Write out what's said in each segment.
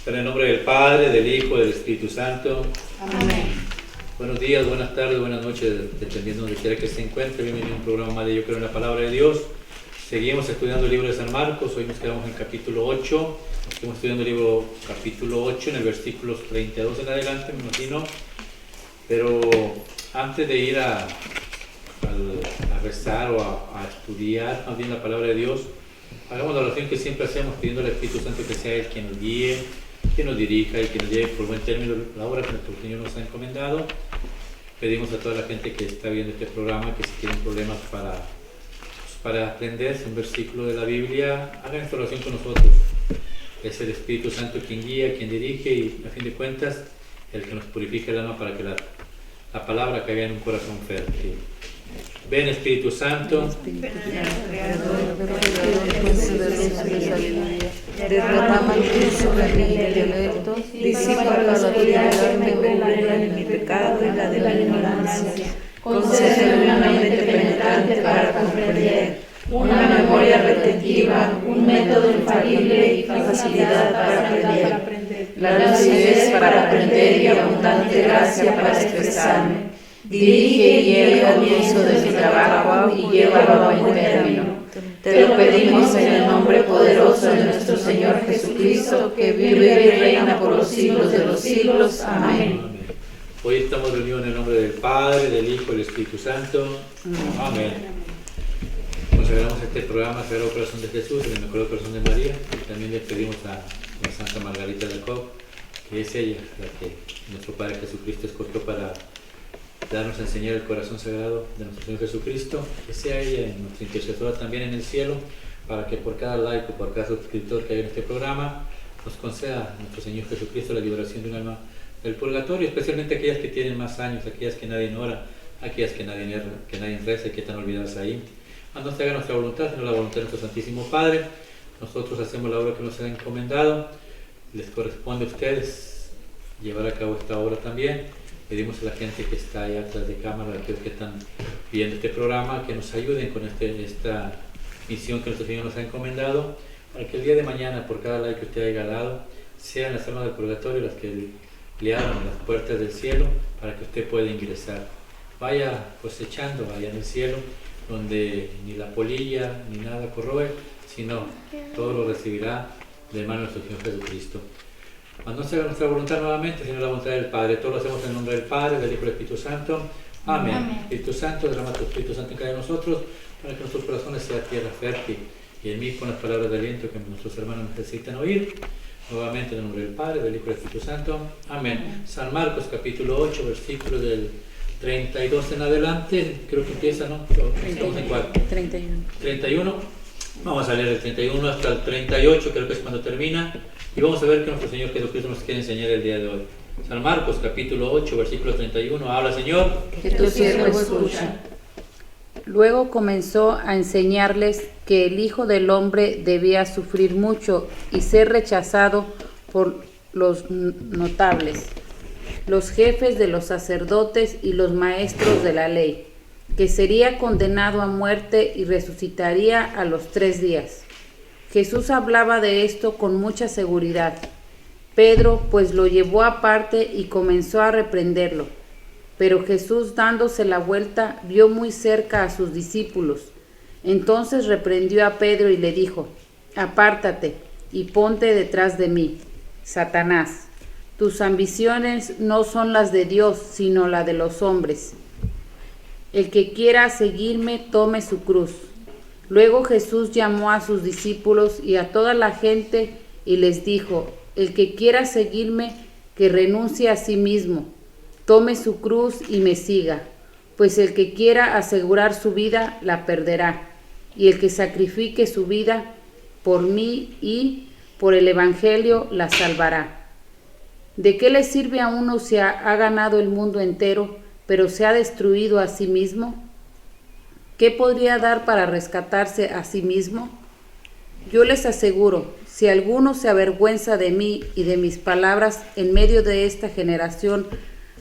En el nombre del Padre, del Hijo, del Espíritu Santo. Amén. Buenos días, buenas tardes, buenas noches, dependiendo de donde quiera que se encuentre. Bienvenido a un programa más de Yo Creo en la Palabra de Dios. Seguimos estudiando el libro de San Marcos. Hoy nos quedamos en el capítulo 8. Estamos estudiando el libro capítulo 8 en el versículos 32 en adelante, me imagino. Pero antes de ir a rezar o a estudiar más bien la Palabra de Dios, hagamos la oración que siempre hacemos, pidiendo al Espíritu Santo que sea Él quien nos guíe, quien nos dirija y quien nos lleve por buen término la obra que nuestro Señor nos ha encomendado. Pedimos a toda la gente que está viendo este programa que si tienen problemas para aprenderse un versículo de la Biblia, hagan esta oración con nosotros. Es el Espíritu Santo quien guía, quien dirige y a fin de cuentas el que nos purifica el alma para que la palabra caiga en un corazón fértil. Ven Espíritu Santo, derrama luz sobre mí intelecto, disipa la oscuridad que me cubre de mi pecado y la de la ignorancia. Concédeme una mente penetrante para comprender, una memoria retentiva, un método infalible y facilidad para aprender, la lucidez para aprender y abundante gracia para expresarme. Dirige y guía el comienzo de mi trabajo y llévalo a buen término. Te lo pedimos en el nombre poderoso de nuestro Señor Jesucristo, que vive y reina por los siglos de los siglos. Amén. Hoy estamos reunidos en el nombre del Padre, del Hijo y del Espíritu Santo. Amén. Consagramos este programa Sagrado Corazón de Jesús, en el mejor corazón de María, y también le pedimos a Santa Margarita de Jacob, que es ella la que nuestro Padre Jesucristo escogió para darnos a enseñar el corazón sagrado de nuestro Señor Jesucristo, que sea ella nuestra intercesora también en el cielo, para que por cada laico, por cada suscriptor que hay en este programa, nos conceda nuestro Señor Jesucristo la liberación de un alma del purgatorio, especialmente aquellas que tienen más años, aquellas que nadie ora, aquellas que nadie reza y que están olvidadas ahí. No se haga nuestra voluntad, sino la voluntad de nuestro Santísimo Padre. Nosotros hacemos la obra que nos ha encomendado, les corresponde a ustedes llevar a cabo esta obra también. Pedimos a la gente que está ahí atrás de cámara, a aquellos que están viendo este programa, que nos ayuden con esta misión que nuestro Señor nos ha encomendado, para que el día de mañana, por cada like que usted haya dado, sean las almas del purgatorio las que le abran las puertas del cielo para que usted pueda ingresar. Vaya cosechando, vaya en el cielo, donde ni la polilla ni nada corroe, sino todo lo recibirá de mano de nuestro Señor Jesucristo. No se haga nuestra voluntad nuevamente, sino la voluntad del Padre. Todo lo hacemos en el nombre del Padre, del Hijo y del Espíritu Santo. Amén. Amén. Espíritu Santo, derrama tu Espíritu Santo en cada uno de nosotros, para que nuestros corazones sean tierra fértil. Y en mí con las palabras de aliento que nuestros hermanos necesitan oír. Nuevamente en el nombre del Padre, del Hijo y del Espíritu Santo. Amén. San Marcos capítulo 8, versículo del 32 en adelante. Creo que empieza, ¿no? Estamos en cuál? 31. Vamos a leer el 31 hasta el 38, creo que es cuando termina. Y vamos a ver que nuestro Señor Jesucristo nos quiere enseñar el día de hoy. San Marcos, capítulo 8, versículo 31. Habla, Señor. Que tu siervo escucha. Luego comenzó a enseñarles que el Hijo del Hombre debía sufrir mucho y ser rechazado por los notables, los jefes de los sacerdotes y los maestros de la ley, que sería condenado a muerte y resucitaría a los 3 días. Jesús hablaba de esto con mucha seguridad. Pedro pues lo llevó aparte y comenzó a reprenderlo. Pero Jesús, dándose la vuelta, vio muy cerca a sus discípulos. Entonces reprendió a Pedro y le dijo: «Apártate y ponte detrás de mí, Satanás. Tus ambiciones no son las de Dios, sino la de los hombres. El que quiera seguirme, tome su cruz». Luego Jesús llamó a sus discípulos y a toda la gente y les dijo: «El que quiera seguirme, que renuncie a sí mismo, tome su cruz y me siga, pues el que quiera asegurar su vida, la perderá, y el que sacrifique su vida por mí y por el Evangelio, la salvará. ¿De qué le sirve a uno si ha ganado el mundo entero, pero se ha destruido a sí mismo? ¿Qué podría dar para rescatarse a sí mismo? Yo les aseguro, si alguno se avergüenza de mí y de mis palabras en medio de esta generación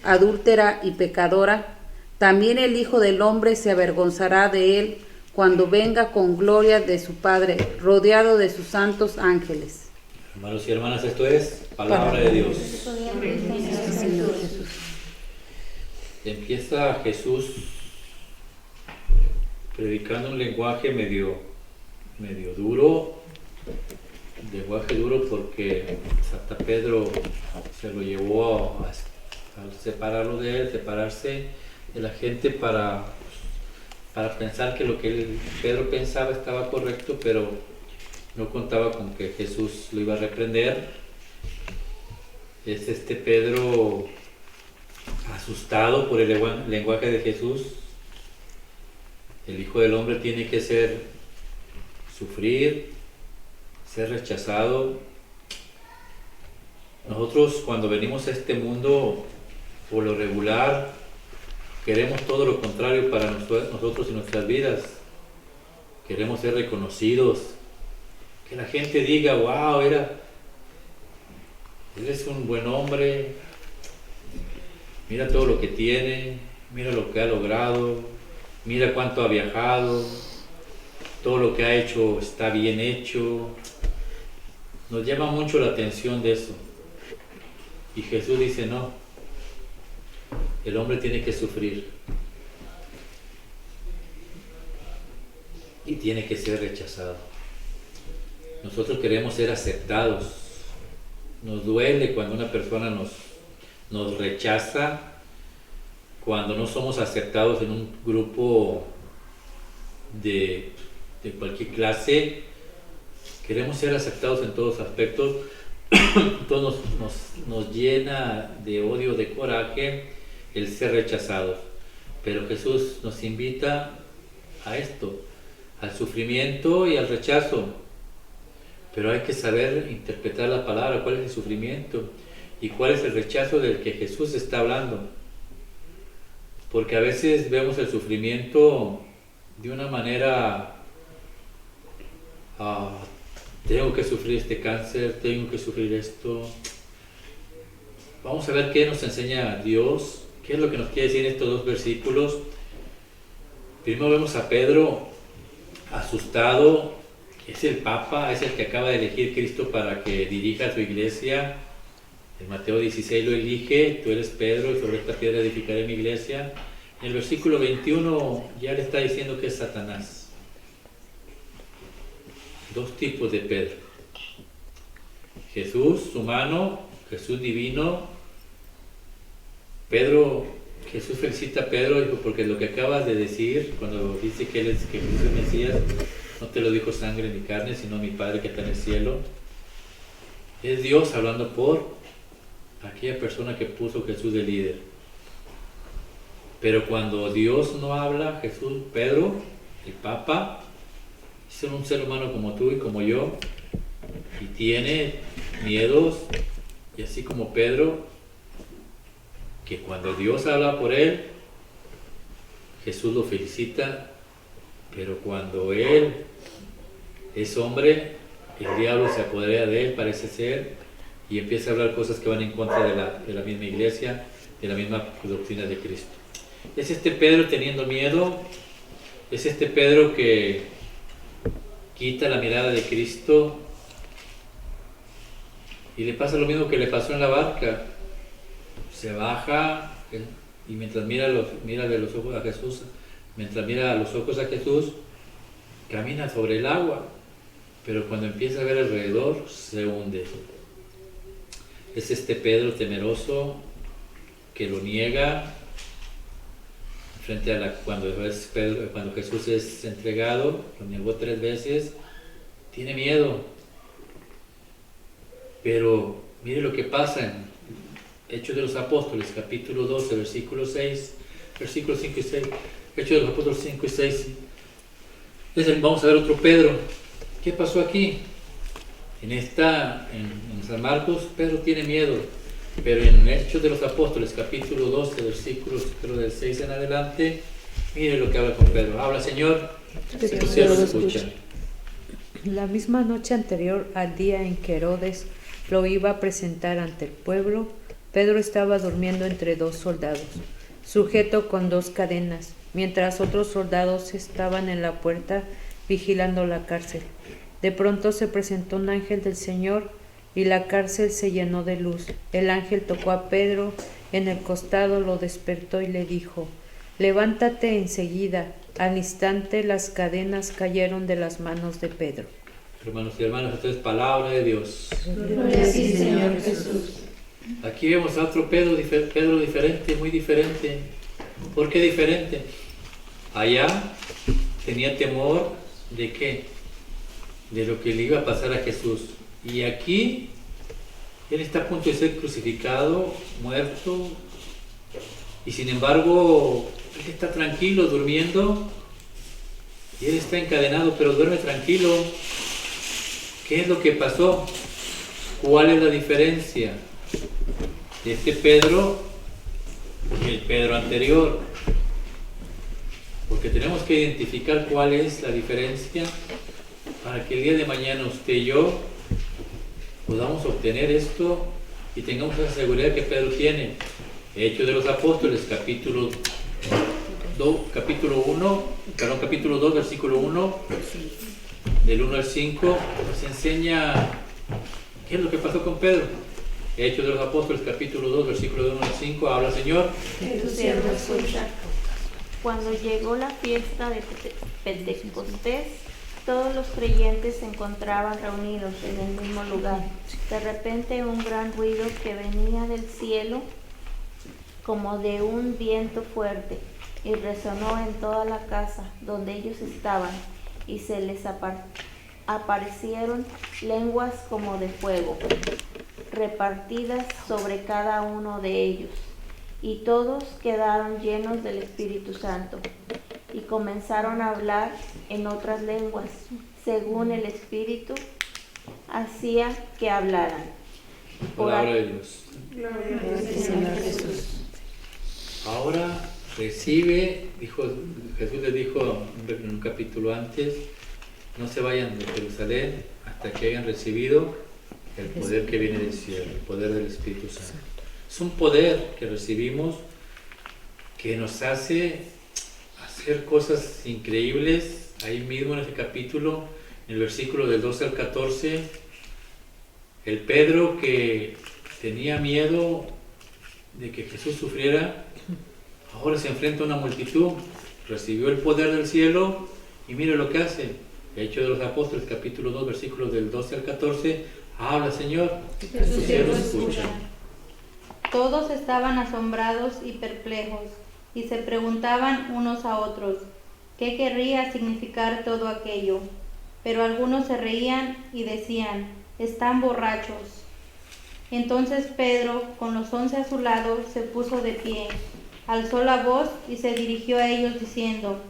adúltera y pecadora, también el Hijo del Hombre se avergonzará de él cuando venga con gloria de su Padre, rodeado de sus santos ángeles». Hermanos y hermanas, esto es Palabra de Dios. Señor Jesús. Empieza Jesús predicando un lenguaje medio duro, lenguaje duro porque hasta Pedro se lo llevó a separarlo de él, separarse de la gente para pensar que lo que Pedro pensaba estaba correcto, pero no contaba con que Jesús lo iba a reprender. Es Pedro asustado por el lenguaje de Jesús. El Hijo del Hombre tiene que sufrir, ser rechazado. Nosotros cuando venimos a este mundo, por lo regular, queremos todo lo contrario para nosotros y nuestras vidas. Queremos ser reconocidos, que la gente diga, wow, él es un buen hombre, mira todo lo que tiene, mira lo que ha logrado, mira cuánto ha viajado, todo lo que ha hecho está bien hecho. Nos llama mucho la atención de eso. Y Jesús dice, no, el hombre tiene que sufrir y tiene que ser rechazado. Nosotros queremos ser aceptados. Nos duele cuando una persona nos rechaza, cuando no somos aceptados en un grupo de cualquier clase. Queremos ser aceptados en todos aspectos. Entonces nos llena de odio, de coraje el ser rechazados. Pero Jesús nos invita a esto, al sufrimiento y al rechazo. Pero hay que saber interpretar la palabra, cuál es el sufrimiento y cuál es el rechazo del que Jesús está hablando. Porque a veces vemos el sufrimiento de una manera, tengo que sufrir este cáncer, tengo que sufrir esto. Vamos a ver qué nos enseña Dios, qué es lo que nos quiere decir en estos dos versículos. Primero vemos a Pedro asustado. Es el Papa, es el que acaba de elegir Cristo para que dirija a su iglesia. En Mateo 16 lo elige, tú eres Pedro y sobre esta piedra edificaré mi iglesia. En el versículo 21 ya le está diciendo que es Satanás. Dos tipos de Pedro. Jesús humano, Jesús divino. Jesús felicita a Pedro, dijo, porque lo que acabas de decir, cuando dice que Jesús es el Mesías, no te lo dijo sangre ni carne, sino mi Padre que está en el cielo. Es Dios hablando por aquella persona que puso Jesús de líder. Pero cuando Dios no habla, Pedro, el Papa, es un ser humano como tú y como yo, y tiene miedos, y así como Pedro, que cuando Dios habla por él, Jesús lo felicita. Pero cuando él es hombre, el diablo se apodera de él, parece ser, y empieza a hablar cosas que van en contra de la misma iglesia, de la misma doctrina de Cristo. Es Pedro teniendo miedo, es Pedro que quita la mirada de Cristo y le pasa lo mismo que le pasó en la barca. Se baja y mientras mira de los ojos a Jesús, mientras mira a los ojos a Jesús, camina sobre el agua, pero cuando empieza a ver alrededor, se hunde. Es Pedro temeroso que lo niega frente a cuando Jesús es entregado, lo negó 3 veces, tiene miedo. Pero mire lo que pasa en Hechos de los Apóstoles, capítulo 12, versículos 5 y 6. Hechos de los Apóstoles 5 y 6. Vamos a ver otro Pedro. ¿Qué pasó aquí? En San Marcos, Pedro tiene miedo. Pero en Hechos de los Apóstoles, capítulo 12, versículos del 6 en adelante, mire lo que habla con Pedro. Habla, Señor, que tus siervos escuchan. La misma noche anterior al día en que Herodes lo iba a presentar ante el pueblo, Pedro estaba durmiendo entre 2 soldados, sujeto con 2 cadenas, mientras otros soldados estaban en la puerta vigilando la cárcel. De pronto se presentó un ángel del Señor y la cárcel se llenó de luz. El ángel tocó a Pedro en el costado, lo despertó y le dijo: levántate enseguida. Al instante las cadenas cayeron de las manos de Pedro. Hermanos y hermanas, esto es palabra de Dios. Gloria a ti, Señor Jesús. Aquí vemos a otro Pedro diferente, muy diferente. ¿Por qué diferente? Allá tenía temor de qué, de lo que le iba a pasar a Jesús. Y aquí él está a punto de ser crucificado, muerto, y sin embargo él está tranquilo, durmiendo, y él está encadenado, pero duerme tranquilo. ¿Qué es lo que pasó? ¿Cuál es la diferencia de este Pedro y el Pedro anterior? Porque tenemos que identificar cuál es la diferencia para que el día de mañana usted y yo podamos obtener esto y tengamos esa seguridad que Pedro tiene. Hechos de los Apóstoles, capítulo 2, versículo 1, del 1 al 5, nos enseña qué es lo que pasó con Pedro. Hechos de los Apóstoles, capítulo 2, versículo 1 al 5, habla: Señor, Que tu siervo escucha. Cuando llegó la fiesta de Pentecostés, todos los creyentes se encontraban reunidos en el mismo lugar. De repente un gran ruido que venía del cielo, como de un viento fuerte, y resonó en toda la casa donde ellos estaban, y se les aparecieron lenguas como de fuego, repartidas sobre cada uno de ellos. Y todos quedaron llenos del Espíritu Santo, y comenzaron a hablar en otras lenguas, según el Espíritu hacía que hablaran. palabra de Dios. Gloria a ti, Señor Jesús. Ahora recibe, Jesús les dijo en un capítulo antes: no se vayan de Jerusalén hasta que hayan recibido el poder que viene del cielo, el poder del Espíritu Santo. Es un poder que recibimos que nos hace hacer cosas increíbles. Ahí mismo en ese capítulo, en el versículo del 12 al 14, el Pedro que tenía miedo de que Jesús sufriera, ahora se enfrenta a una multitud, recibió el poder del cielo y mire lo que hace. Hechos de los Apóstoles, capítulo 2, versículos del 12 al 14, habla: Señor, que tus siervos escuchan. Todos estaban asombrados y perplejos, y se preguntaban unos a otros qué querría significar todo aquello. Pero algunos se reían y decían: están borrachos. Entonces Pedro, con los 11 a su lado, se puso de pie, alzó la voz y se dirigió a ellos diciendo: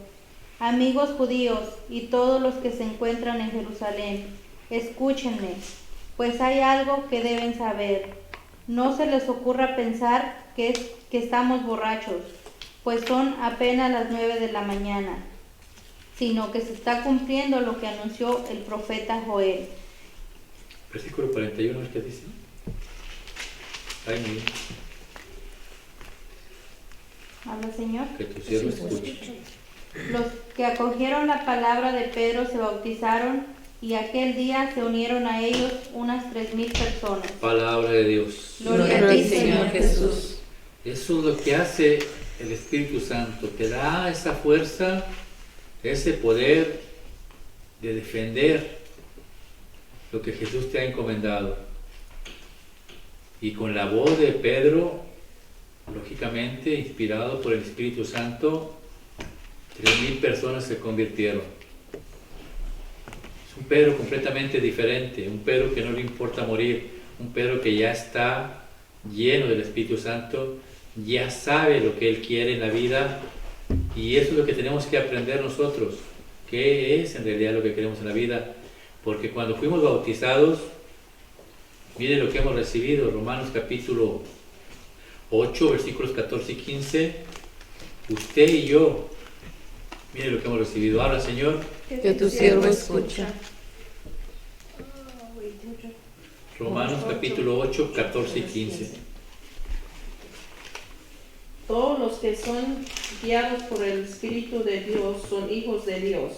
amigos judíos y todos los que se encuentran en Jerusalén, escúchenme, pues hay algo que deben saber. No se les ocurra pensar que estamos borrachos, pues son apenas las 9 de la mañana, sino que se está cumpliendo lo que anunció el profeta Joel. Versículo 41, ¿qué dice? Ay, mira, Habla, Señor. que tu siervo escuche. Los que acogieron la palabra de Pedro se bautizaron, y aquel día se unieron a ellos unas 3,000 personas. Palabra de Dios. Gloria a ti, Señor Jesús. Eso es lo que hace el Espíritu Santo, te da esa fuerza, ese poder de defender lo que Jesús te ha encomendado. Y con la voz de Pedro, lógicamente inspirado por el Espíritu Santo, 3,000 personas se convirtieron. Es un Pedro completamente diferente, un Pedro que no le importa morir, un Pedro que ya está lleno del Espíritu Santo, ya sabe lo que Él quiere en la vida, y eso es lo que tenemos que aprender nosotros, qué es en realidad lo que queremos en la vida, porque cuando fuimos bautizados, mire lo que hemos recibido, Romanos capítulo 8, versículos 14 y 15, usted y yo, mire lo que hemos recibido. Habla, Señor, Que tu siervo escucha. Romanos capítulo 8, 14 y 15. Todos los que son guiados por el Espíritu de Dios son hijos de Dios.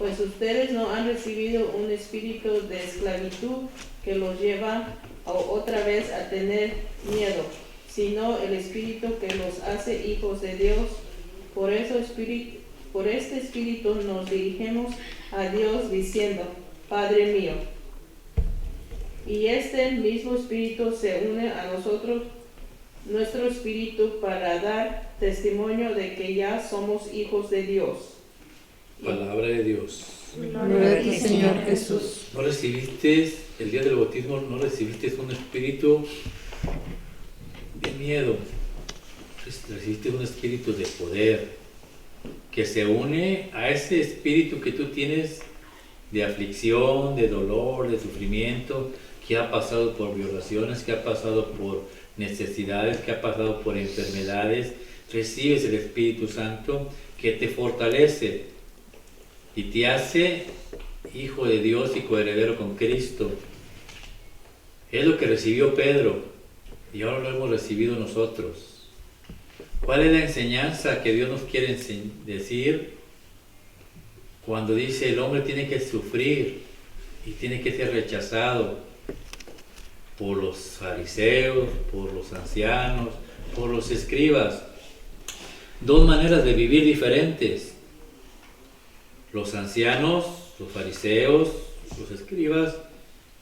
Pues ustedes no han recibido un espíritu de esclavitud que los lleva otra vez a tener miedo, sino el espíritu que los hace hijos de Dios. Por este espíritu nos dirigimos a Dios diciendo, Padre mío. Y este mismo espíritu se une a nosotros, nuestro espíritu, para dar testimonio de que ya somos hijos de Dios. Palabra de Dios. Gloria a ti, Señor Jesús. ¿No recibiste, el día del bautismo, no recibiste un espíritu de miedo? Recibiste un espíritu de poder que se une a ese espíritu que tú tienes de aflicción, de dolor, de sufrimiento, que ha pasado por violaciones, que ha pasado por necesidades, que ha pasado por enfermedades. Recibes el Espíritu Santo que te fortalece y te hace hijo de Dios y coheredero con Cristo. Es lo que recibió Pedro y ahora lo hemos recibido nosotros. ¿Cuál es la enseñanza que Dios nos quiere decir cuando dice el hombre tiene que sufrir y tiene que ser rechazado por los fariseos, por los ancianos, por los escribas? Dos maneras de vivir diferentes. Los ancianos, los fariseos, los escribas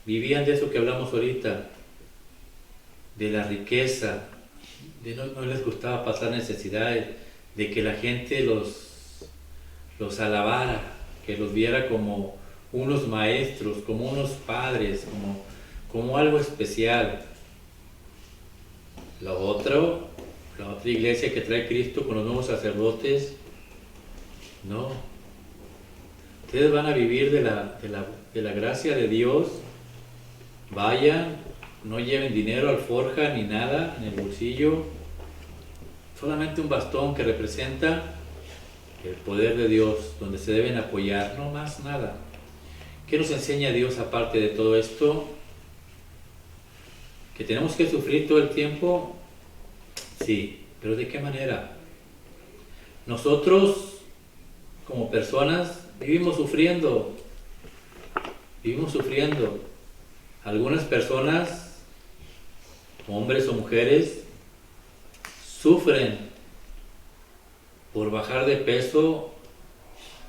vivían de eso que hablamos ahorita, de la riqueza, de no les gustaba pasar necesidades, de que la gente los alabara, que los viera como unos maestros, como unos padres, como algo especial. La otra iglesia que trae Cristo con los nuevos sacerdotes, no. Ustedes van a vivir de la gracia de Dios. Vayan, no lleven dinero, alforja ni nada en el bolsillo, solamente un bastón que representa el poder de Dios, donde se deben apoyar, no más nada. ¿Qué nos enseña Dios aparte de todo esto? ¿Que tenemos que sufrir todo el tiempo? Sí, pero ¿de qué manera? Nosotros, como personas, vivimos sufriendo. Algunas personas, hombres o mujeres, sufren por bajar de peso,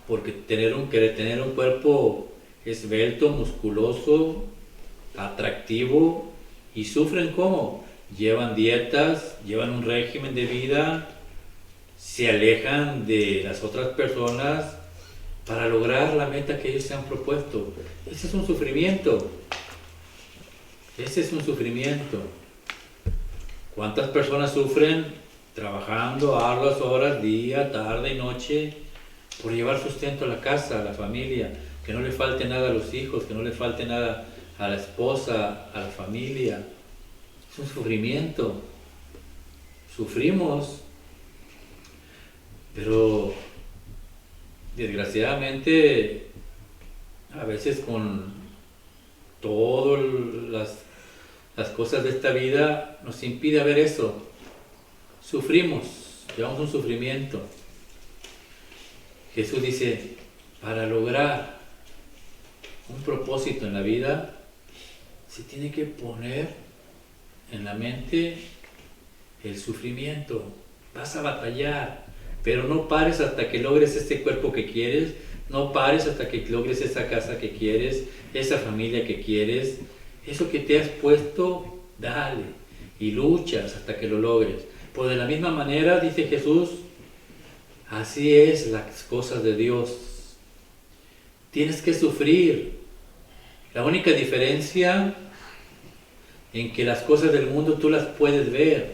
porque querer tener un cuerpo esbelto, musculoso, atractivo, y sufren ¿cómo? Llevan dietas, llevan un régimen de vida, se alejan de las otras personas para lograr la meta que ellos se han propuesto. Ese es un sufrimiento. ¿Cuántas personas sufren trabajando arduas horas, día, tarde y noche, por llevar sustento a la casa, a la familia, que no le falte nada a los hijos, que no le falte nada a la esposa, a la familia? Es un sufrimiento. Sufrimos, pero desgraciadamente a veces con todas las cosas de esta vida nos impide ver eso. Sufrimos, llevamos un sufrimiento. Jesús dice, para lograr un propósito en la vida, se tiene que poner en la mente el sufrimiento. Vas a batallar, pero no pares hasta que logres este cuerpo que quieres, no pares hasta que logres esa casa que quieres, esa familia que quieres, eso que te has puesto, dale, y luchas hasta que lo logres. Pues de la misma manera, dice Jesús, así es las cosas de Dios. Tienes que sufrir. La única diferencia en que las cosas del mundo tú las puedes ver.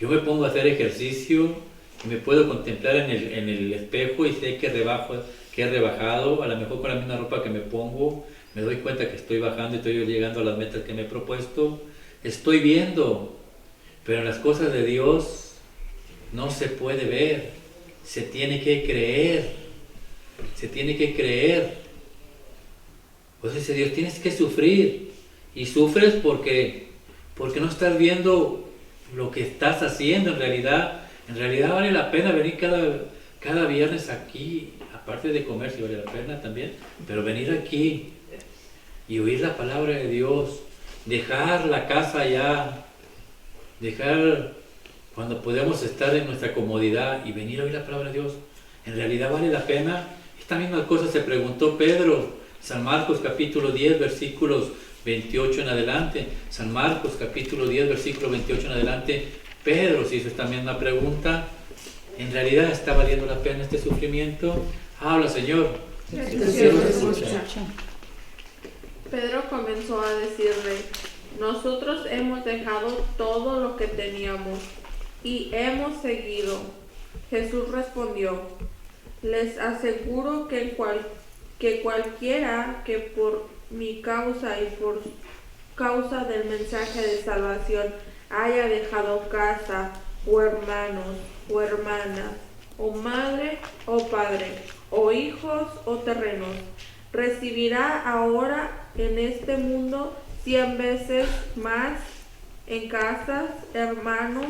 Yo me pongo a hacer ejercicio y me puedo contemplar en el espejo y sé que he rebajado, a lo mejor con la misma ropa que me pongo, me doy cuenta que estoy bajando y estoy llegando a las metas que me he propuesto. Estoy viendo, pero en las cosas de Dios no se puede ver, se tiene que creer. Pues dice Dios, tienes que sufrir, y sufres porque no estás viendo lo que estás haciendo en realidad. En realidad vale la pena venir cada viernes aquí a aparte de comer si vale la pena también, pero venir aquí y oír la palabra de Dios, dejar la casa allá, dejar cuando podemos estar en nuestra comodidad y venir a oír la palabra de Dios, ¿en realidad vale la pena? Esta misma cosa se preguntó Pedro, San Marcos capítulo 10, versículos 28 en adelante. San Marcos capítulo 10, versículo 28 en adelante, Pedro se hizo esta misma pregunta. ¿En realidad está valiendo la pena este sufrimiento? Habla, Señor. Pedro comenzó a decirle: nosotros hemos dejado todo lo que teníamos y hemos seguido. Jesús respondió: les aseguro que cualquiera que por mi causa y por causa del mensaje de salvación haya dejado casa, o hermanos, o hermanas, o madre, o padre, o hijos, o terrenos, recibirá ahora en este mundo 100 veces más en casas, hermanos,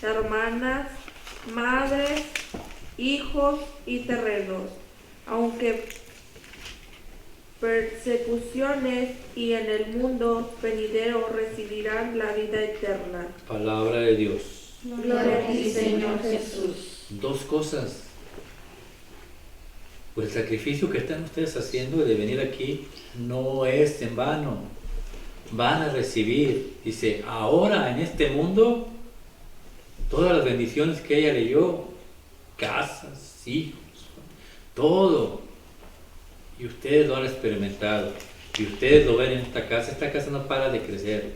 hermanas, madres, hijos y terrenos, aunque persecuciones, y en el mundo venidero recibirán la vida eterna. Palabra de Dios. Gloria a ti, Señor Jesús. Dos cosas. Pues el sacrificio que están ustedes haciendo de venir aquí no es en vano. Van a recibir, dice, ahora en este mundo, todas las bendiciones que ella leyó, casas, hijos, todo. Y ustedes lo han experimentado. Y ustedes lo ven en esta casa. Esta casa no para de crecer.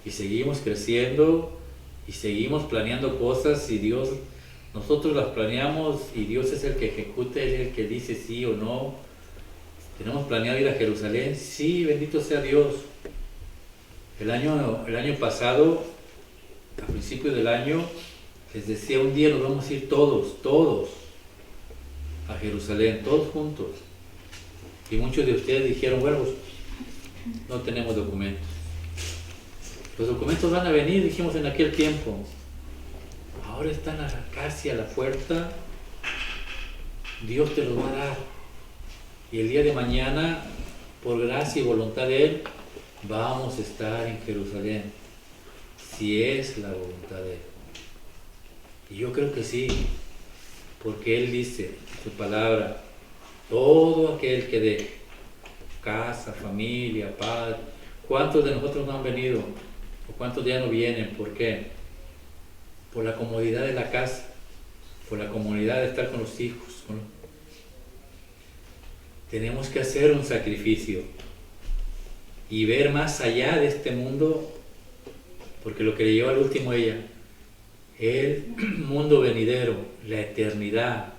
Y seguimos creciendo y seguimos planeando cosas y Dios, nosotros las planeamos y Dios es el que ejecuta, es el que dice sí o no. Tenemos planeado ir a Jerusalén, sí, bendito sea Dios. El año pasado, a principio del año, les decía, un día nos vamos a ir todos a Jerusalén, todos juntos. Y muchos de ustedes dijeron, bueno, pues no tenemos documentos. Los documentos van a venir, dijimos en aquel tiempo. Ahora están casi a la puerta. Dios te los va a dar. Y el día de mañana, por gracia y voluntad de Él, vamos a estar en Jerusalén. Si es la voluntad de Él. Y yo creo que sí. Porque Él dice, su palabra, todo aquel que deje casa, familia, padre. ¿Cuántos de nosotros no han venido? ¿O cuántos ya no vienen? ¿Por qué? Por la comodidad de la casa, por la comodidad de estar con los hijos. Tenemos que hacer un sacrificio y ver más allá de este mundo, porque lo que le llevó al último ella, el mundo venidero, la eternidad.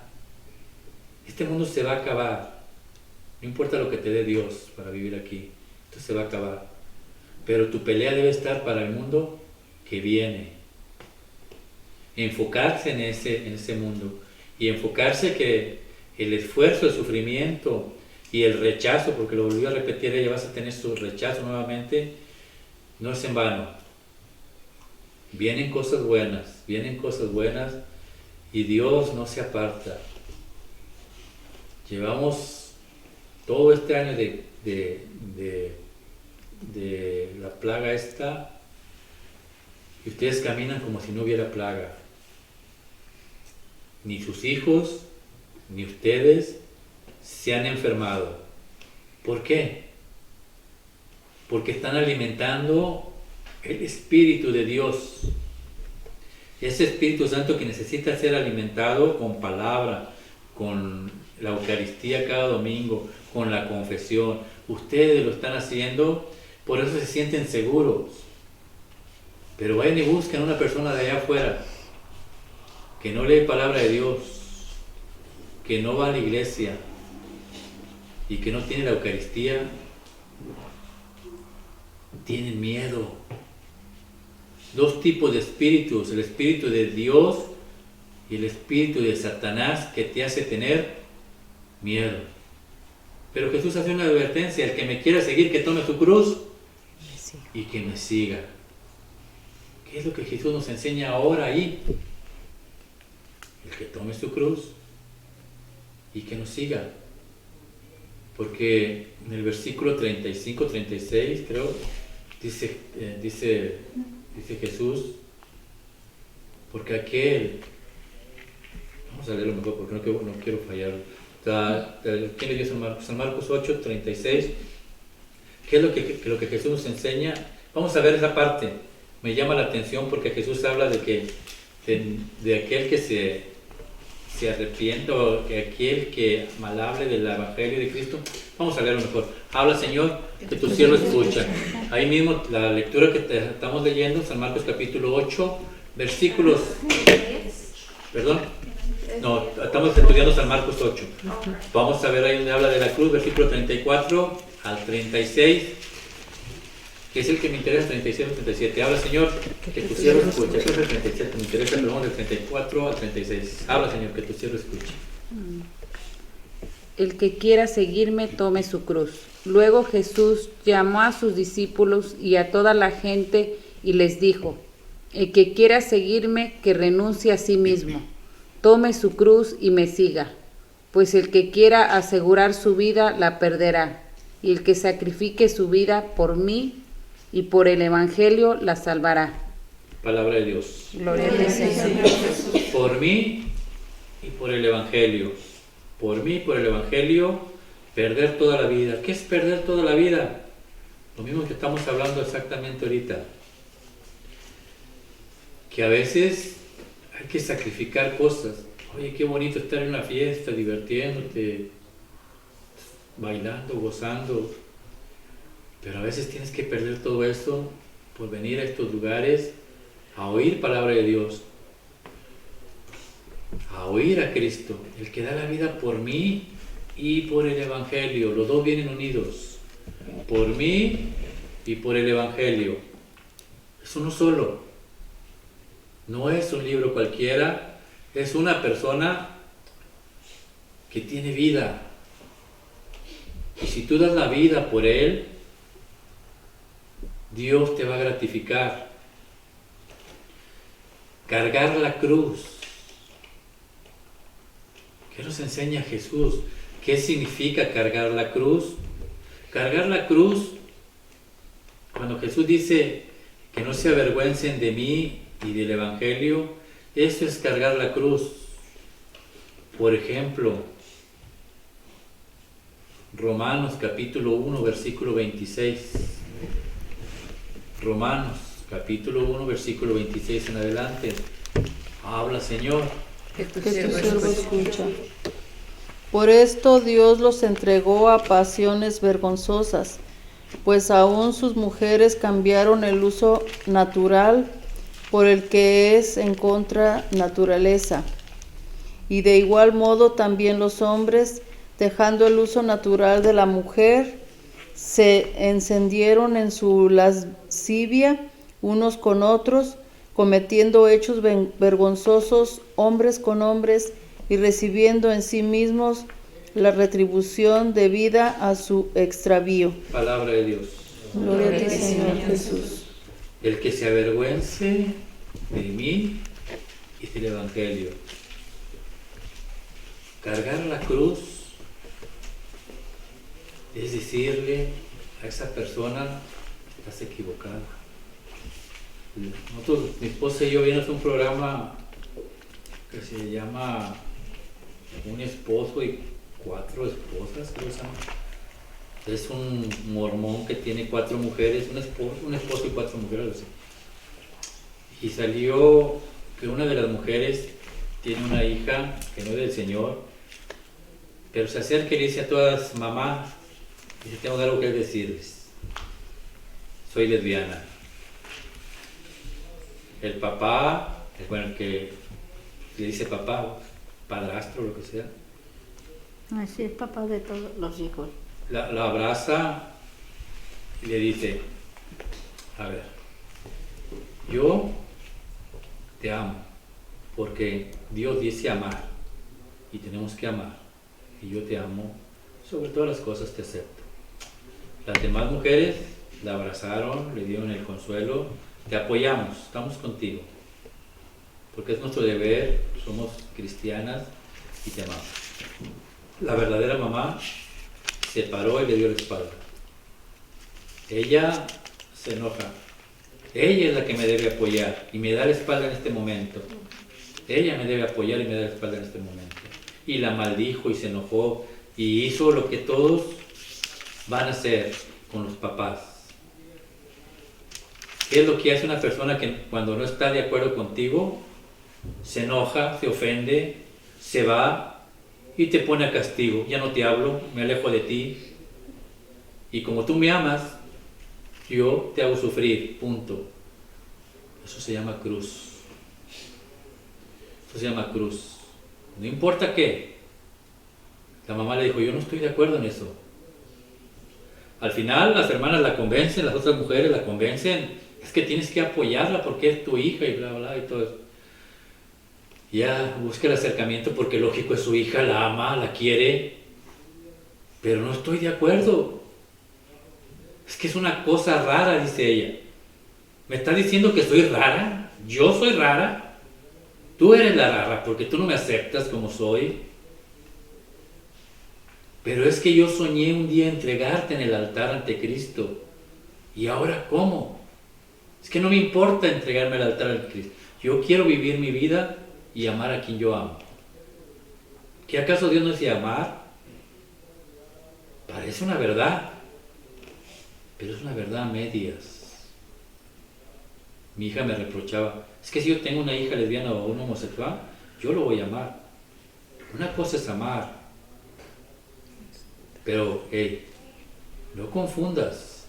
Este mundo se va a acabar, no importa lo que te dé Dios para vivir aquí, esto se va a acabar, pero tu pelea debe estar para el mundo que viene, enfocarse en ese mundo y enfocarse que el esfuerzo, el sufrimiento y el rechazo, porque lo volvió a repetir ella, vas a tener su rechazo nuevamente, no es en vano. Vienen cosas buenas y Dios no se aparta. Llevamos todo este año de la plaga esta y ustedes caminan como si no hubiera plaga. Ni sus hijos, ni ustedes se han enfermado. ¿Por qué? Porque están alimentando el Espíritu de Dios. Ese Espíritu Santo que necesita ser alimentado con palabra, con la Eucaristía cada domingo, con la confesión. Ustedes lo están haciendo, por eso se sienten seguros. Pero vayan y busquen a una persona de allá afuera que no lee palabra de Dios, que no va a la iglesia y que no tiene la Eucaristía. Tienen miedo. Dos tipos de espíritus, el espíritu de Dios y el espíritu de Satanás, que te hace tener miedo. Pero Jesús hace una advertencia: el que me quiera seguir, que tome su cruz y que me siga. ¿Qué es lo que Jesús nos enseña ahora ahí? El que tome su cruz y que nos siga. Porque en el versículo 35, 36, creo, dice Jesús, porque aquel, vamos a leerlo mejor porque no quiero fallar. ¿Quién le dio San Marcos? San Marcos 8, 36. ¿Qué es lo que Jesús nos enseña? Vamos a ver esa parte. Me llama la atención porque Jesús habla de aquel que se arrepiente, o que aquel que malhable del Evangelio de Cristo. Vamos a leerlo mejor. Habla, Señor, que tu siervo escucha. Ahí mismo la lectura que estamos leyendo, San Marcos capítulo 8, versículos... ¿Perdón? No, estamos estudiando San Marcos 8. Vamos a ver ahí donde habla de la cruz, versículo 34 al 36, que es el que me interesa, 36 al 37. Habla, Señor, que tu siervo escuche. Ese es el 37, me interesa, perdón, del 34 al 36. Habla, Señor, que tu siervo escuche. El que quiera seguirme, tome su cruz. Luego Jesús llamó a sus discípulos y a toda la gente y les dijo: el que quiera seguirme, que renuncie a sí mismo, tome su cruz y me siga. Pues el que quiera asegurar su vida, la perderá, y el que sacrifique su vida por mí y por el Evangelio, la salvará. Palabra de Dios. Gloria a Dios, Señor Jesús. Por mí y por el Evangelio. Por mí y por el Evangelio, perder toda la vida. ¿Qué es perder toda la vida? Lo mismo que estamos hablando exactamente ahorita. Que a veces hay que sacrificar cosas. Oye, qué bonito estar en una fiesta, divirtiéndote, bailando, gozando. Pero a veces tienes que perder todo eso por venir a estos lugares a oír palabra de Dios, a oír a Cristo, el que da la vida por mí y por el Evangelio. Los dos vienen unidos, por mí y por el Evangelio. Es uno solo. No es un libro cualquiera, es una persona que tiene vida. Y si tú das la vida por él, Dios te va a gratificar. Cargar la cruz. ¿Qué nos enseña Jesús? ¿Qué significa cargar la cruz? Cargar la cruz, cuando Jesús dice que no se avergüencen de mí y del Evangelio, eso es cargar la cruz. Por ejemplo, Romanos capítulo 1, versículo 26. Romanos capítulo 1, versículo 26 en adelante. Habla, Señor. Que tu Que tu siervo siervo escuche. escucha. Por esto Dios los entregó a pasiones vergonzosas, pues aún sus mujeres cambiaron el uso natural por el que es en contra naturaleza. Y de igual modo también los hombres, dejando el uso natural de la mujer, se encendieron en su lascivia unos con otros, cometiendo hechos vergonzosos hombres con hombres, y recibiendo en sí mismos la retribución debida a su extravío. Palabra de Dios. Gloria a ti, Señor Jesús. El que se avergüence de mí y del Evangelio. Cargar la cruz es decirle a esa persona: estás equivocada. Nosotros, mi esposa y yo, vimos un programa que se llama Un esposo y 4 esposas, creo que se llama. Es un mormón que tiene 4 mujeres, un esposo y 4 mujeres, algo así. Y salió que una de las mujeres tiene una hija que no es del Señor, pero se acerca y le dice a todas: mamá, dice, tengo algo que decirles. Soy lesbiana. El papá, bueno, el que le dice papá, padrastro, lo que sea, Así es papá de todos los hijos. la abraza y le dice: a ver, yo te amo porque Dios dice amar y tenemos que amar, y yo te amo, sobre todas las cosas te acepto. Las demás mujeres la abrazaron, le dieron el consuelo: te apoyamos, estamos contigo, porque es nuestro deber, somos cristianas y te amamos. la verdadera mamá se paró y le dio la espalda. Ella se enoja. Ella es la que me debe apoyar y me da la espalda en este momento. Ella me debe apoyar y me da la espalda en este momento. Y la maldijo y se enojó y hizo lo que todos van a hacer con los papás. ¿Qué es lo que hace una persona que cuando no está de acuerdo contigo se enoja, se ofende, se va y te pone a castigo? Ya no te hablo, me alejo de ti. Y como tú me amas, yo te hago sufrir, punto. Eso se llama cruz. Eso se llama cruz. No importa qué. La mamá le dijo, yo no estoy de acuerdo en eso. Al final las hermanas la convencen, las otras mujeres la convencen. Es que tienes que apoyarla porque es tu hija y bla, bla, y todo eso. Ya busca el acercamiento porque lógico es su hija, la ama, la quiere. Pero no estoy de acuerdo. Es que es una cosa rara, dice ella. ¿Me está diciendo que soy rara? ¿Yo soy rara? Tú eres la rara porque tú no me aceptas como soy. Pero es que yo soñé un día entregarte en el altar ante Cristo. ¿Y ahora cómo? Es que no me importa entregarme al altar ante Cristo. Yo quiero vivir mi vida y amar a quien yo amo. ¿Qué acaso Dios no dice amar? Parece una verdad. Pero es una verdad a medias. Mi hija me reprochaba, es que si yo tengo una hija lesbiana o un homosexual, yo lo voy a amar. Una cosa es amar. Pero, hey, no confundas.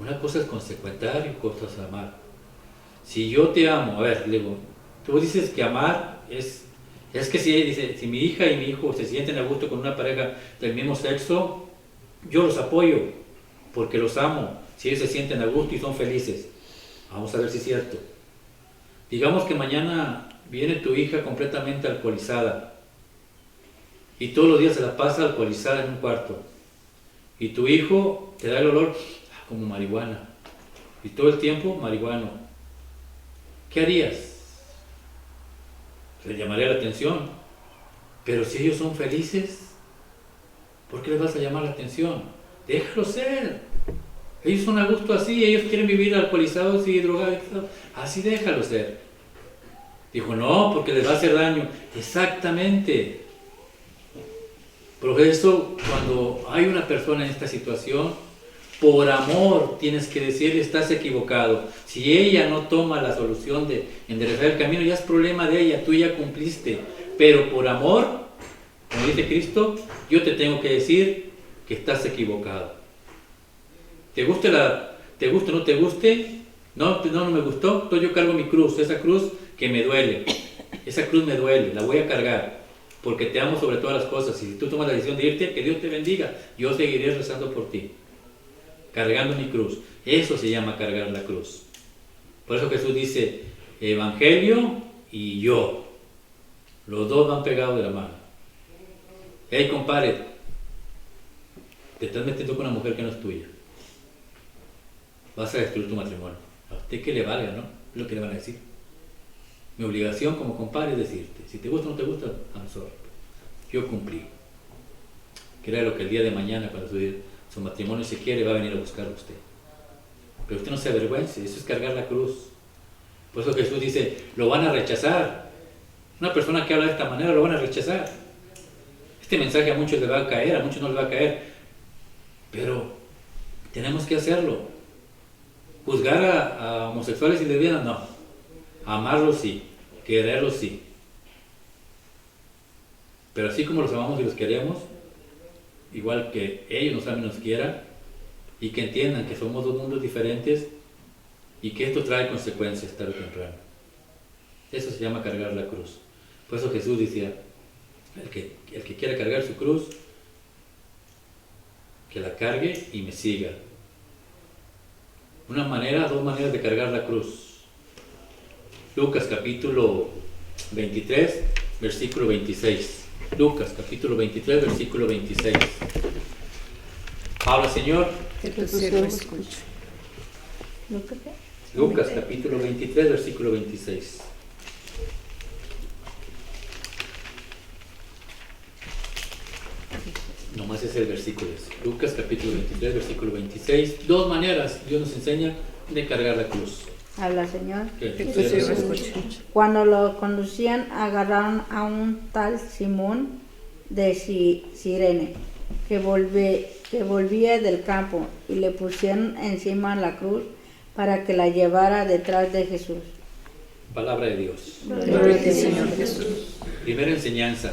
Una cosa es consecuentar y otra es amar. Si yo te amo, a ver, le digo, tú dices que amar es que si mi hija y mi hijo se sienten a gusto con una pareja del mismo sexo, yo los apoyo, porque los amo, si ellos se sienten a gusto y son felices. Vamos a ver si es cierto. Digamos que mañana viene tu hija completamente alcoholizada y todos los días se la pasa alcoholizada en un cuarto y tu hijo te da el olor como marihuana y todo el tiempo marihuano. ¿Qué harías? Le llamaría la atención. Pero si ellos son felices, ¿por qué les vas a llamar la atención? Déjalos ser. Ellos son a gusto así, ellos quieren vivir alcoholizados y drogados. Así déjalos ser. Dijo, no, porque les va a hacer daño. Exactamente. Por eso, cuando hay una persona en esta situación, por amor tienes que decirle, estás equivocado. Si ella no toma la solución de enderezar el camino, ya es problema de ella, tú ya cumpliste. Pero por amor, como dice Cristo, yo te tengo que decir que estás equivocado. ¿Te guste o no te guste? No me gustó, entonces yo cargo mi cruz, esa cruz que me duele. Esa cruz me duele, la voy a cargar, porque te amo sobre todas las cosas. Y si tú tomas la decisión de irte, que Dios te bendiga. Yo seguiré rezando por ti, cargando mi cruz. Eso se llama cargar la cruz. Por eso Jesús dice, Evangelio y yo. Los dos van pegados de la mano. Hey, compadre, te estás metiendo con una mujer que no es tuya. Vas a destruir tu matrimonio. A usted que le valga, ¿no? Es lo que le van a decir. Mi obligación como compadre es decirte, si te gusta o no te gusta, I'm sorry. Yo cumplí. Créalo que el día de mañana, cuando su matrimonio se quiere, va a venir a buscar a usted. Pero usted no se avergüence, eso es cargar la cruz. Por eso Jesús dice, lo van a rechazar. Una persona que habla de esta manera lo van a rechazar. Este mensaje a muchos le va a caer, a muchos no le va a caer. Pero tenemos que hacerlo. Juzgar a homosexuales y lesbianas, no. Amarlos sí, quererlos sí. Pero así como los amamos y los queremos, igual que ellos nos amen y nos quieran, y que entiendan que somos dos mundos diferentes y que esto trae consecuencias tarde o temprano. Eso se llama cargar la cruz. Por eso Jesús decía, el que quiera cargar su cruz, que la cargue y me siga. Dos maneras de cargar la cruz. Lucas capítulo 23, versículo 26. Lucas capítulo 23, versículo 26. Habla, Señor. Lucas capítulo 23, versículo 26. Nomás es el versículo. Lucas capítulo 23, versículo 26. Dos maneras Dios nos enseña de cargar la cruz. Habla, Señor. ¿Qué? Cuando lo conducían, agarraron a un tal Simón de Cirene, que volvía del campo, y le pusieron encima la cruz para que la llevara detrás de Jesús. Palabra de Dios. Gloria a ti, Señor Jesús. Primera enseñanza.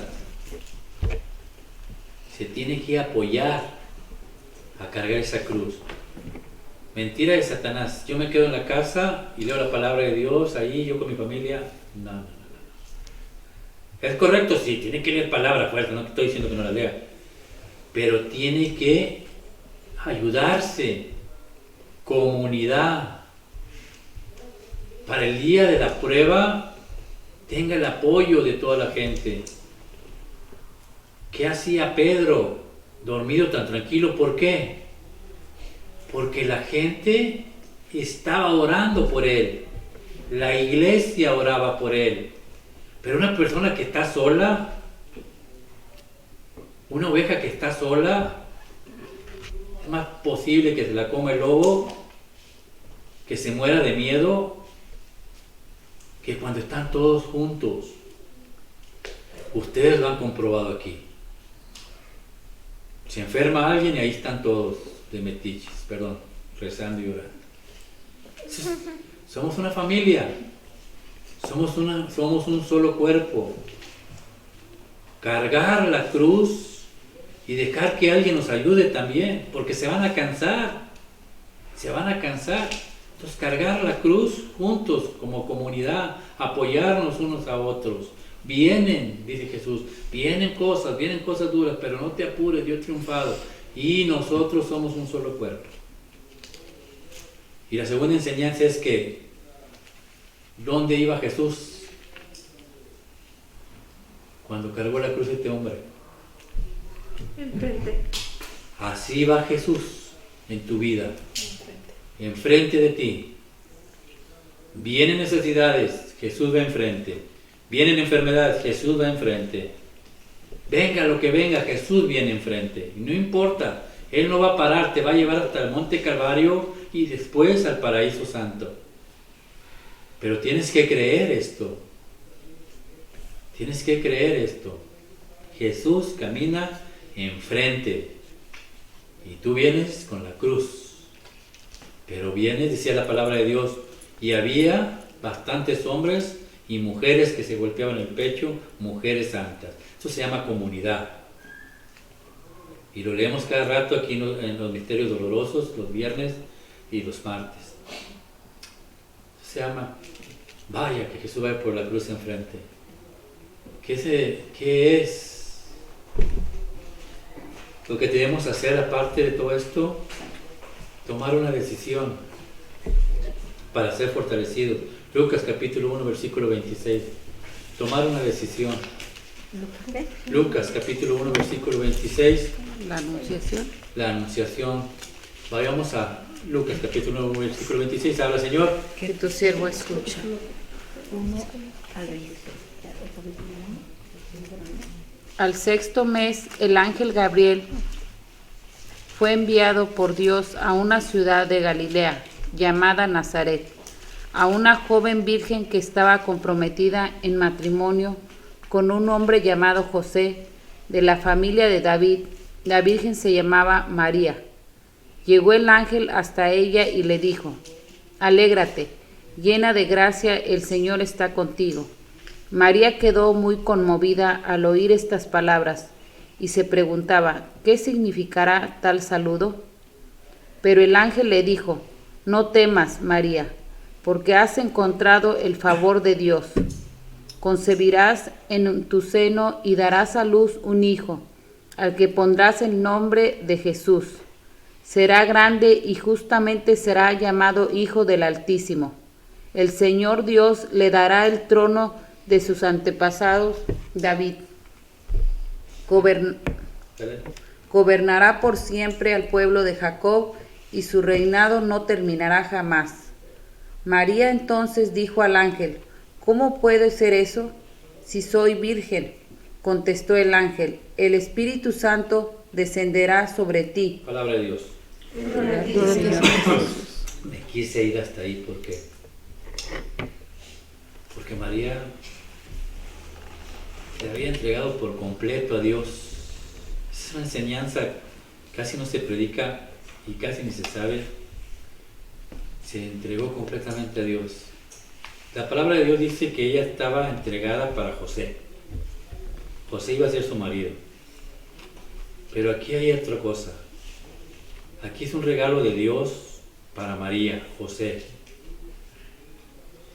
Se tiene que apoyar a cargar esa cruz. Mentira de Satanás. Yo me quedo en la casa y leo la palabra de Dios ahí, yo con mi familia. No. Es correcto, sí, tiene que leer palabra fuerte, no estoy diciendo que no la lea. Pero tiene que ayudarse, comunidad. Para el día de la prueba, tenga el apoyo de toda la gente. ¿Qué hacía Pedro dormido tan tranquilo? ¿Por qué? Porque la gente estaba orando por él. La iglesia oraba por él. Pero una persona que está sola, una oveja que está sola, es más posible que se la coma el lobo, que se muera de miedo, que cuando están todos juntos. Ustedes lo han comprobado aquí. Se enferma alguien y ahí están todos de metiches, rezando y orando. Somos una familia, somos un solo cuerpo. Cargar la cruz y dejar que alguien nos ayude también, porque se van a cansar. Entonces cargar la cruz juntos como comunidad, apoyarnos unos a otros. Vienen, dice Jesús, vienen cosas duras, pero no te apures, yo he triunfado. Y nosotros somos un solo cuerpo. Y la segunda enseñanza es que, ¿dónde iba Jesús cuando cargó la cruz este hombre? Enfrente. Así va Jesús en tu vida, enfrente de ti. Vienen necesidades, Jesús va enfrente. Vienen enfermedades, Jesús va enfrente. Venga lo que venga, Jesús viene enfrente. Y no importa, Él no va a parar, te va a llevar hasta el Monte Calvario y después al Paraíso Santo. Pero tienes que creer esto. Tienes que creer esto. Jesús camina enfrente. Y tú vienes con la cruz. Pero vienes, decía la palabra de Dios, y había bastantes hombres y mujeres que se golpeaban el pecho, mujeres santas. Eso se llama comunidad. Y lo leemos cada rato aquí en los misterios dolorosos, los viernes y los martes. Se llama, vaya que Jesús vaya por la cruz enfrente. ¿Qué es lo que debemos hacer aparte de todo esto? Tomar una decisión para ser fortalecidos. Lucas capítulo 1, versículo 26. Tomar una decisión. Lucas capítulo 1, versículo 26. La anunciación. La anunciación. Vayamos a Lucas capítulo 1, versículo 26. Habla, Señor. Que tu siervo escucha. 1 al 26. Al sexto mes, el ángel Gabriel fue enviado por Dios a una ciudad de Galilea, llamada Nazaret, a una joven virgen que estaba comprometida en matrimonio con un hombre llamado José, de la familia de David. La virgen se llamaba María. Llegó el ángel hasta ella y le dijo: Alégrate, llena de gracia, el Señor está contigo. María quedó muy conmovida al oír estas palabras y se preguntaba, ¿qué significará tal saludo? Pero el ángel le dijo: No temas, María, porque has encontrado el favor de Dios. Concebirás en tu seno y darás a luz un hijo, al que pondrás el nombre de Jesús. Será grande y justamente será llamado Hijo del Altísimo. El Señor Dios le dará el trono de sus antepasados David. Gobernará por siempre al pueblo de Jacob, y su reinado no terminará jamás. María entonces dijo al ángel: ¿Cómo puede ser eso, si soy virgen? Contestó el ángel: El Espíritu Santo descenderá sobre ti. Palabra de Dios. Gloria a ti, Señor Jesús. Me quise ir hasta ahí porque María se había entregado por completo a Dios. Es una enseñanza, casi no se predica y casi ni se sabe. Se entregó completamente a Dios. La palabra de Dios dice que ella estaba entregada para José. José iba a ser su marido. Pero aquí hay otra cosa. Aquí es un regalo de Dios para María, José.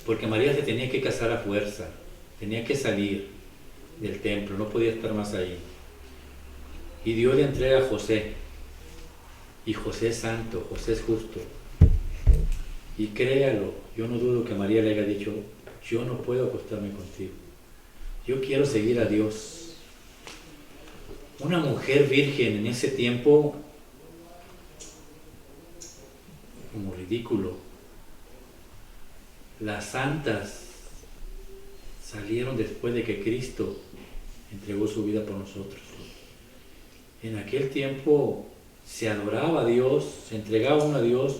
Porque María se tenía que casar a fuerza. Tenía que salir del templo. No podía estar más ahí. Y Dios le entrega a José. Y José es santo, José es justo. Y créalo, yo no dudo que María le haya dicho, yo no puedo acostarme contigo. Yo quiero seguir a Dios. Una mujer virgen en ese tiempo, como ridículo. Las santas salieron después de que Cristo entregó su vida por nosotros. En aquel tiempo se adoraba a Dios, se entregaba uno a Dios,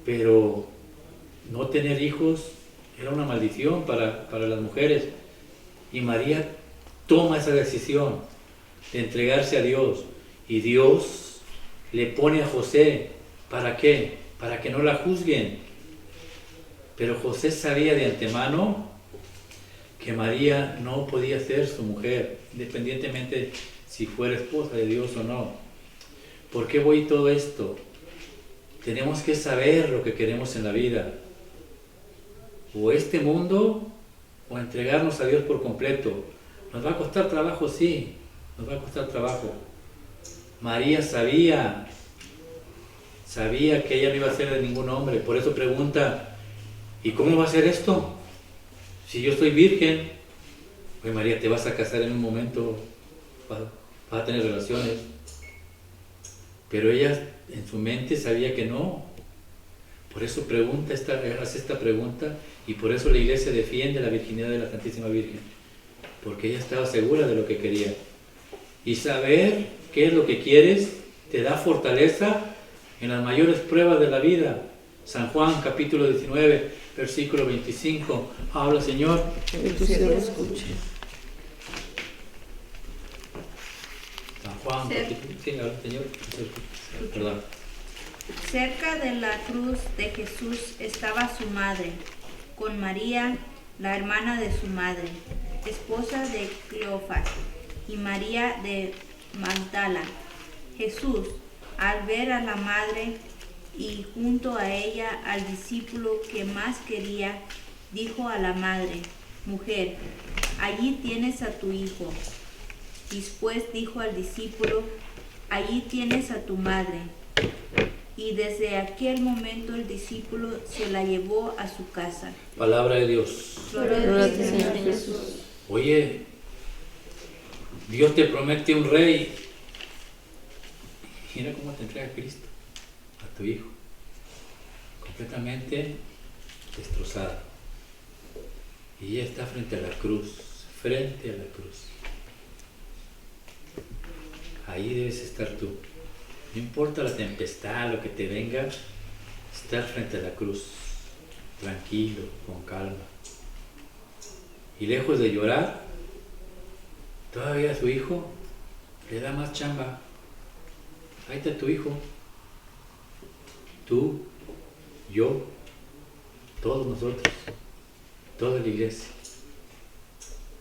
pero no tener hijos era una maldición para las mujeres. Y María toma esa decisión de entregarse a Dios. Y Dios le pone a José, ¿para qué? Para que no la juzguen. Pero José sabía de antemano que María no podía ser su mujer, independientemente si fuera esposa de Dios o no. ¿Por qué voy todo esto? Tenemos que saber lo que queremos en la vida. O este mundo, o entregarnos a Dios por completo. Nos va a costar trabajo, sí, nos va a costar trabajo. María sabía que ella no iba a ser de ningún hombre, por eso pregunta, ¿y cómo va a ser esto? Si yo soy virgen, oye María, te vas a casar en un momento, vas a tener relaciones. Pero ella en su mente sabía que no. Por eso hace esta pregunta, y por eso la iglesia defiende la virginidad de la Santísima Virgen. Porque ella estaba segura de lo que quería. Y saber qué es lo que quieres te da fortaleza en las mayores pruebas de la vida. San Juan capítulo 19, versículo 25. Habla, Señor. Tu siervo escuche. San Juan capítulo... Sí, habla, Señor. Perdón. Cerca de la cruz de Jesús estaba su madre, con María, la hermana de su madre, esposa de Cleofas, y María de Magdala. Jesús, al ver a la madre y junto a ella al discípulo que más quería, dijo a la madre: Mujer, allí tienes a tu hijo. Después dijo al discípulo: Allí tienes a tu madre. Y desde aquel momento el discípulo se la llevó a su casa. Palabra de Dios. Gloria a ti, Señor Jesús. Oye, Dios te promete un rey. Mira cómo te entrega Cristo a tu hijo. Completamente destrozada. Y ella está frente a la cruz. Frente a la cruz. Ahí debes estar tú. No importa la tempestad, lo que te venga, estar frente a la cruz, tranquilo, con calma. Y lejos de llorar, todavía a su hijo le da más chamba. Ahí está tu hijo. Tú, yo, todos nosotros, toda la iglesia.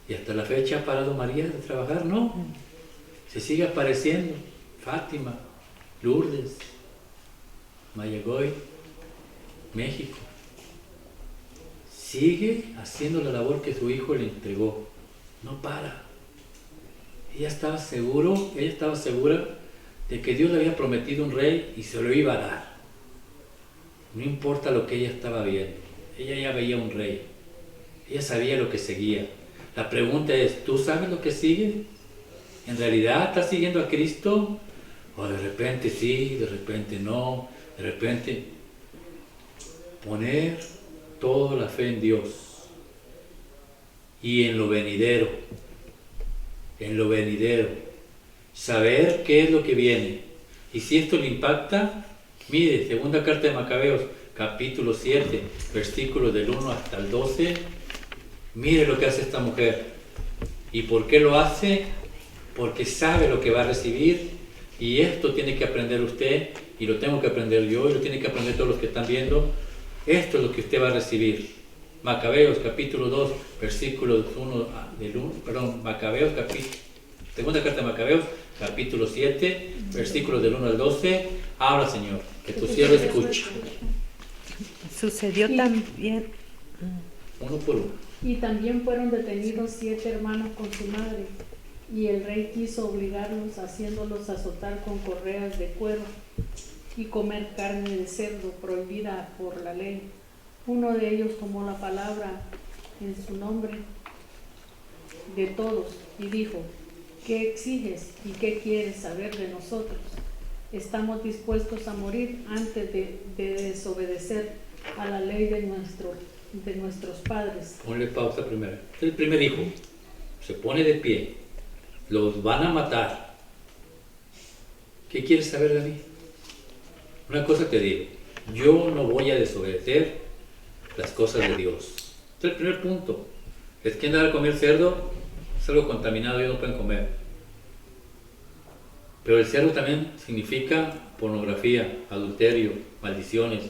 Y hasta la fecha ha parado María de trabajar, ¿no? Se sigue apareciendo. Fátima, Lourdes, Mayagoy, México. Sigue haciendo la labor que su hijo le entregó. No para. Ella estaba segura de que Dios le había prometido un rey y se lo iba a dar. No importa lo que ella estaba viendo. Ella ya veía un rey. Ella sabía lo que seguía. La pregunta es, ¿tú sabes lo que sigue? ¿En realidad estás siguiendo a Cristo? O de repente sí, de repente no, de repente poner toda la fe en Dios y en lo venidero, saber qué es lo que viene. Y si esto le impacta, mire, segunda carta de Macabeos, capítulo 7, versículos del 1 hasta el 12, mire lo que hace esta mujer. ¿Y por qué lo hace? Porque sabe lo que va a recibir, y esto tiene que aprender usted, y lo tengo que aprender yo, y lo tienen que aprender todos los que están viendo. Esto es lo que usted va a recibir. Macabeos capítulo 2, versículos 1 del 1, perdón, Macabeos segunda carta de Macabeos, capítulo 7, versículos del 1 al 12. Habla, Señor, que tu siervo escucha. Sucedió también. Uno por uno. Y también fueron detenidos 7 hermanos con su madre, y el rey quiso obligarlos, haciéndolos azotar con correas de cuero y comer carne de cerdo prohibida por la ley. Uno de ellos tomó la palabra en su nombre de todos y dijo: ¿qué exiges y qué quieres saber de nosotros? Estamos dispuestos a morir antes de desobedecer a la ley de nuestros padres. Ponle pausa primero. El primer hijo se pone de pie. Los van a matar. ¿Qué quieres saber de mí? Una cosa te digo. Yo no voy a desobedecer las cosas de Dios. Este es el primer punto. Es que andar a comer cerdo es algo contaminado, ellos no pueden comer. Pero el cerdo también significa pornografía, adulterio, maldiciones,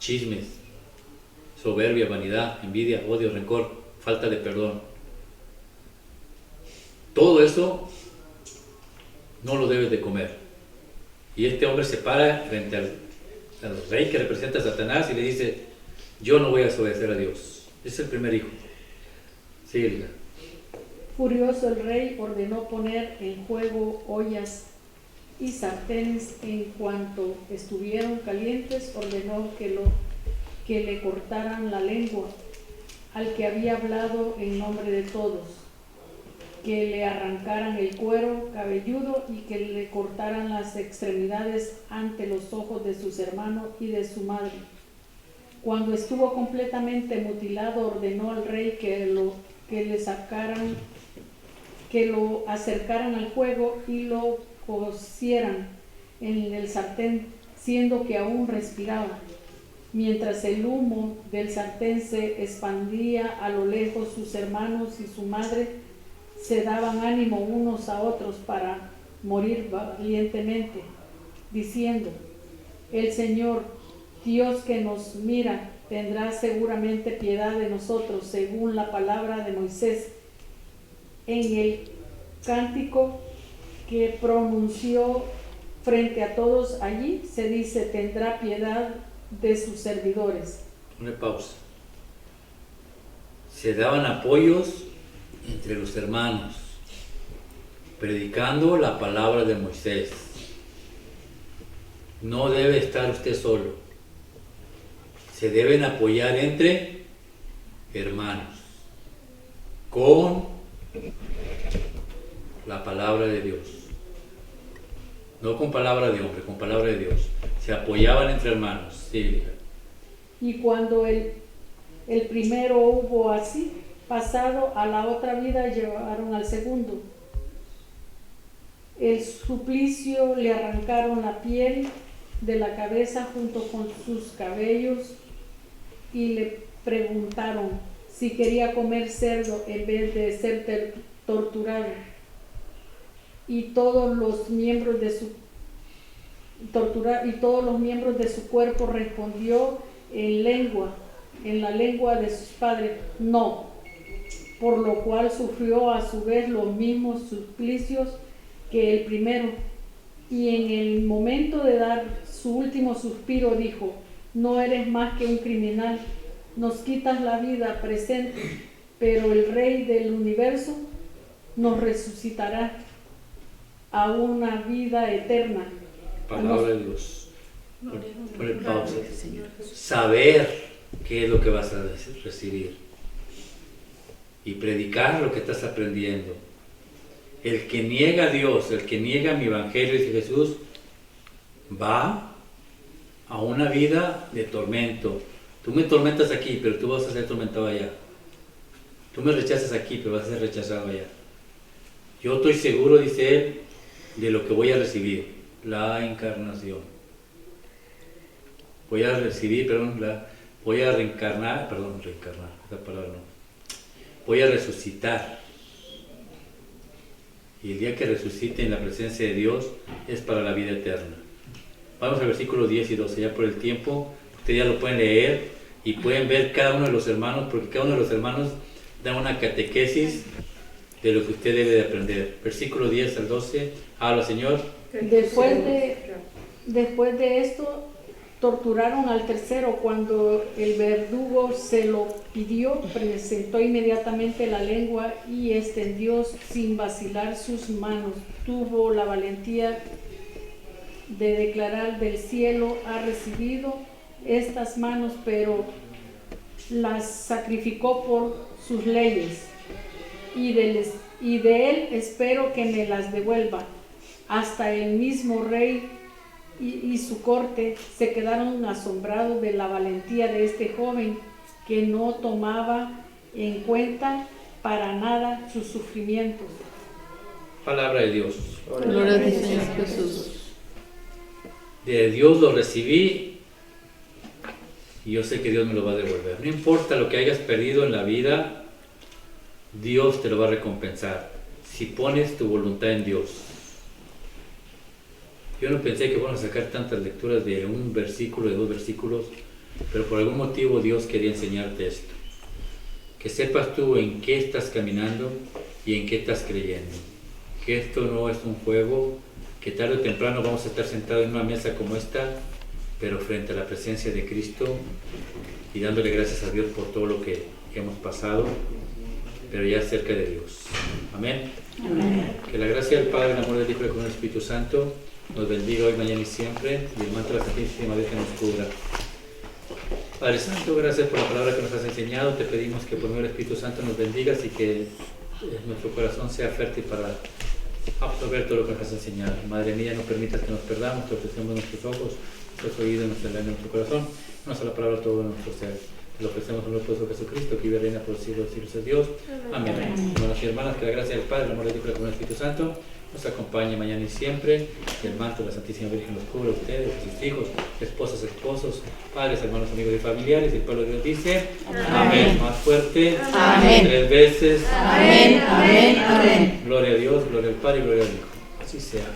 chismes, soberbia, vanidad, envidia, odio, rencor, falta de perdón. Todo eso no lo debes de comer. Y este hombre se para frente al rey que representa a Satanás y le dice: yo no voy a desobedecer a Dios. Ese es el primer hijo. Sigue, Lina. Furioso el rey ordenó poner en fuego ollas y sartenes. En cuanto estuvieron calientes, ordenó que le cortaran la lengua al que había hablado en nombre de todos, que le arrancaran el cuero cabelludo y que le cortaran las extremidades ante los ojos de sus hermanos y de su madre. Cuando estuvo completamente mutilado, ordenó al rey que lo acercaran al fuego y lo cocieran en el sartén, siendo que aún respiraba. Mientras el humo del sartén se expandía a lo lejos, sus hermanos y su madre se daban ánimo unos a otros para morir valientemente, diciendo: el Señor, Dios que nos mira, tendrá seguramente piedad de nosotros, según la palabra de Moisés en el cántico que pronunció frente a todos allí. Se dice: tendrá piedad de sus servidores. Una pausa. Se daban apoyos entre los hermanos, predicando la palabra de Moisés. No debe estar usted solo. Se deben apoyar entre hermanos, con la palabra de Dios. No con palabra de hombre, con palabra de Dios. Se apoyaban entre hermanos. Sí. Y cuando el primero hubo así pasado a la otra vida, llevaron al segundo. El suplicio: le arrancaron la piel de la cabeza junto con sus cabellos y le preguntaron si quería comer cerdo en vez de ser torturado. Y todos los miembros de su cuerpo respondió en la lengua de sus padres: no. Por lo cual sufrió a su vez los mismos suplicios que el primero. Y en el momento de dar su último suspiro dijo: no eres más que un criminal, nos quitas la vida presente, pero el Rey del universo nos resucitará a una vida eterna. Palabra de Dios. Por el pausa. Saber qué es lo que vas a recibir y predicar lo que estás aprendiendo. El que niega a Dios, el que niega mi evangelio, dice Jesús, va a una vida de tormento. Tú me tormentas aquí, pero tú vas a ser tormentado allá. Tú me rechazas aquí, pero vas a ser rechazado allá. Yo estoy seguro, dice él, de lo que voy a recibir, la encarnación. Voy a reencarnar, esa palabra no. Voy a resucitar. Y el día que resucite en la presencia de Dios es para la vida eterna. Vamos al versículo 10 y 12, ya por el tiempo, ustedes ya lo pueden leer y pueden ver cada uno de los hermanos, porque cada uno de los hermanos da una catequesis de lo que usted debe de aprender. Versículo 10 al 12, habla Señor. Después de esto, torturaron al tercero. Cuando el verdugo se lo pidió, presentó inmediatamente la lengua y extendió sin vacilar sus manos. Tuvo la valentía de declarar: del cielo ha recibido estas manos, pero las sacrificó por sus leyes, y de él espero que me las devuelva. Hasta el mismo rey y su corte se quedaron asombrados de la valentía de este joven, que no tomaba en cuenta para nada sus sufrimientos. Palabra de Dios. Gloria a ti, Señor Jesús. De Dios lo recibí y yo sé que Dios me lo va a devolver. No importa lo que hayas perdido en la vida, Dios te lo va a recompensar si pones tu voluntad en Dios. Yo no pensé que fueron a sacar tantas lecturas de un versículo, de 2 versículos, pero por algún motivo Dios quería enseñarte esto. Que sepas tú en qué estás caminando y en qué estás creyendo. Que esto no es un juego, que tarde o temprano vamos a estar sentados en una mesa como esta, pero frente a la presencia de Cristo y dándole gracias a Dios por todo lo que hemos pasado, pero ya cerca de Dios. Amén. Amén. Que la gracia del Padre, el amor del Hijo y el Espíritu Santo nos bendiga hoy, mañana y siempre, y el manto de la Santísima Virgen nos cubra. Padre Santo, gracias por la palabra que nos has enseñado. Te pedimos que por medio del Espíritu Santo nos bendigas y que nuestro corazón sea fértil para absorber todo lo que nos has enseñado. Madre mía, no permitas que nos perdamos, te ofrecemos nuestros ojos, nuestros oídos, nuestra alma, nuestro corazón. Una sola palabra, todo nuestro ser. Te lo ofrecemos en el nombre de Jesucristo, que vive y reina por los siglos de los siglos de Dios. Amén. Hermanos y hermanas, que la gracia del Padre, el amor del Hijo y el Espíritu Santo nos acompañe mañana y siempre. Y el manto de la Santísima Virgen los cubre a ustedes, a sus hijos, esposas, esposos, padres, hermanos, amigos y familiares. Y el pueblo de Dios dice: amén. Más fuerte. Amén. 3 veces. Amén, amén, amén. Gloria a Dios, gloria al Padre y gloria al Hijo. Así sea.